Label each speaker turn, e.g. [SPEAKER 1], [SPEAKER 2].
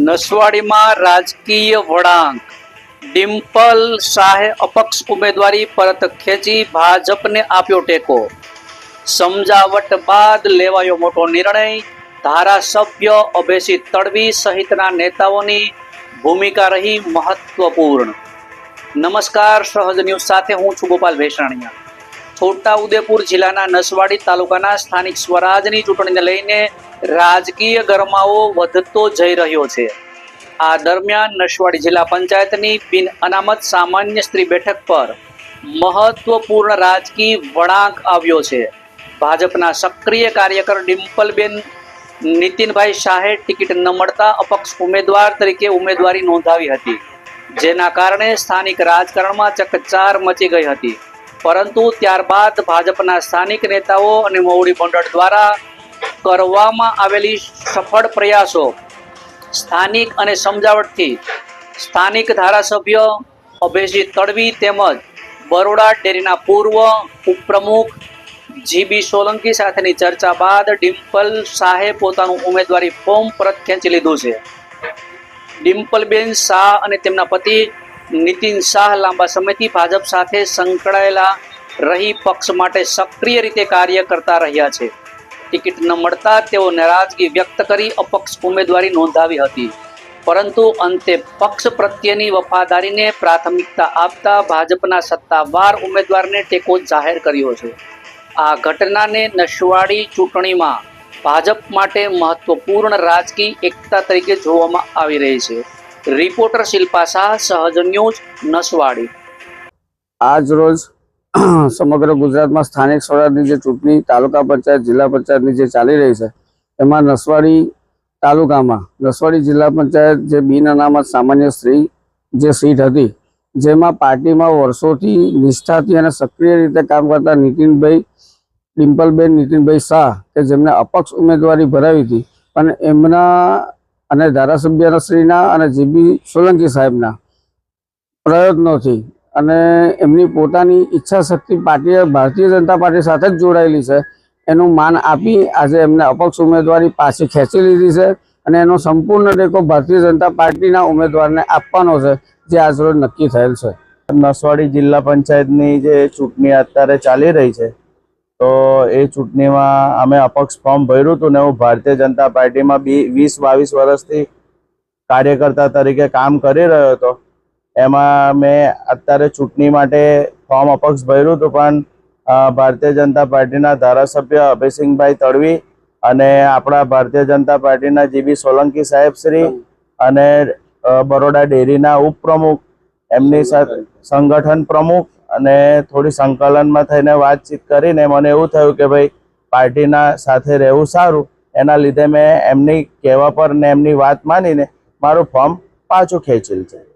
[SPEAKER 1] નસવાડીમાં રાજકીય વળાંક, ડિમ્પલ શાહે અપક્ષ ઉમેદવારી પરત ખેંચી ભાજપને આપ્યો ટેકો। સમજાવટ બાદ લેવાયો મોટો નિર્ણય, ધારાસભ્ય અભયસિંહ તડવી સહિતના નેતાઓની ભૂમિકા રહી મહત્વપૂર્ણ। નમસ્કાર, સહજ ન્યૂઝ સાથે હું છું ગોપાલ ભેસાણીયા। છોટાઉદેપુર જિલ્લાના નસવાડી તાલુકાના સ્થાનિક સ્વરાજની ચૂંટણીને લઈને રાજકીય ગરમાવો વધતો જઈ રહ્યો છે। આ દરમિયાન નસવાડી જિલ્લા પંચાયતની બિન અનામત સામાન્ય સ્ત્રી બેઠક પર મહત્વપૂર્ણ રાજકીય વળાંક આવ્યો છે। ભાજપના સક્રિય કાર્યકર ડિમ્પલબેન નીતિનભાઈ શાહે ટિકિટ ન મળતા અપક્ષ ઉમેદવાર તરીકે ઉમેદવારી નોંધાવી હતી, જેના કારણે સ્થાનિક રાજકારણમાં ચકચાર મચી ગઈ હતી। પરંતુ ત્યારબાદ ભાજપના સ્થાનિક નેતાઓ અને મોવડી મંડળ દ્વારા કરવામાં આવેલી સફળ પ્રયાસો, સ્થાનિક અને સમજાવટથી સ્થાનિક ધારાસભ્ય અભયસિંહ તડવી તેમજ બરોડા ડેરીના પૂર્વ ઉપપ્રમુખ જીબી સોલંકી સાથેની ચર્ચા બાદ ડિમ્પલ શાહે પોતાનું ઉમેદવારી ફોર્મ પરત ખેંચી લીધું છે। ડિમ્પલબેન શાહ અને તેમના પતિ નીતિન શાહ લાંબા સમયથી ભાજપ સાથે સંકળાયેલા રહી પક્ષ માટે સક્રિય રીતે કાર્ય કરતા રહ્યા છે। ટિકિટ ન મળતા તેઓ નારાજગી વ્યક્ત કરી અપક્ષ ઉમેદવારી નોંધાવી હતી, પરંતુ અંતે પક્ષ પ્રત્યેની વફાદારીને પ્રાથમિકતા આપતા ભાજપના સત્તાવાર ઉમેદવારને ટેકો જાહેર કર્યો છે। આ ઘટનાને નસવાડી ચૂંટણીમાં ભાજપ માટે મહત્વપૂર્ણ રાજકીય એકતા તરીકે જોવામાં આવી રહી છે। રિપોર્ટર શિલ્પા શાહ, સહજ ન્યૂઝ, નસવાડી।
[SPEAKER 2] આજ રોજ સમગ્ર ગુજરાતમાં સ્થાનિક સ્વરાજની જે ચૂંટણી તાલુકા પંચાયત જિલ્લા પંચાયતની જે ચાલી રહી છે, એમાં નસવાડી તાલુકામાં નસવાડી જિલ્લા પંચાયત જે બિન અનામત સામાન્ય સ્ત્રી જે સીટ હતી, જેમાં પાર્ટીમાં વર્ષોથી નિષ્ઠાથી અને સક્રિય રીતે કામ કરતા ડિમ્પલબેન નીતિનભાઈ શાહ કે જેમને અપક્ષ ઉમેદવારી ભરાવી હતી, પણ એમના અને ધારાસભ્યશ્રીના અને જીબી સોલંકી સાહેબના પ્રયત્નોથી અને એમની પોતાની ઈચ્છા શક્તિ પાર્ટીએ ભારતીય જનતા પાર્ટી સાથે જ જોડાયેલી છે, એનું માન આપી આજે એમને અપક્ષ ઉમેદવારી પાછી ખેંચી લીધી છે અને એનો સંપૂર્ણ ટેકો ભારતીય જનતા પાર્ટીના ઉમેદવારને આપવાનો છે, જે આજરોજ નક્કી થયેલ છે।
[SPEAKER 3] નસવાડી જિલ્લા પંચાયતની જે ચૂંટણી અત્યારે ચાલી રહી છે, તો એ ચૂંટણીમાં અમે અપક્ષ ફોર્મ ભર્યું હતું ને હું ભારતીય જનતા પાર્ટીમાં 20-22 વર્ષથી કાર્યકર્તા તરીકે કામ કરી રહ્યો હતો। એમાં મેં અત્યારે ચૂંટણી માટે ફોર્મ અપક્ષ ભર્યું હતું, પણ ભારતીય જનતા પાર્ટીના ધારાસભ્ય અભયસિંહભાઈ તડવી અને આપણા ભારતીય જનતા પાર્ટીના જીબી સોલંકી સાહેબશ્રી અને બરોડા ડેરીના ઉપપ્રમુખ, એમની સાથે સંગઠન પ્રમુખ અને થોડી સંકલનમાં થઈને વાતચીત કરીને મને એવું થયું કે ભાઈ પાર્ટીના સાથે રહેવું સારું। એના લીધે મેં એમની કહેવા પર ને એમની વાત માનીને મારું ફોર્મ પાછું ખેંચેલ છે।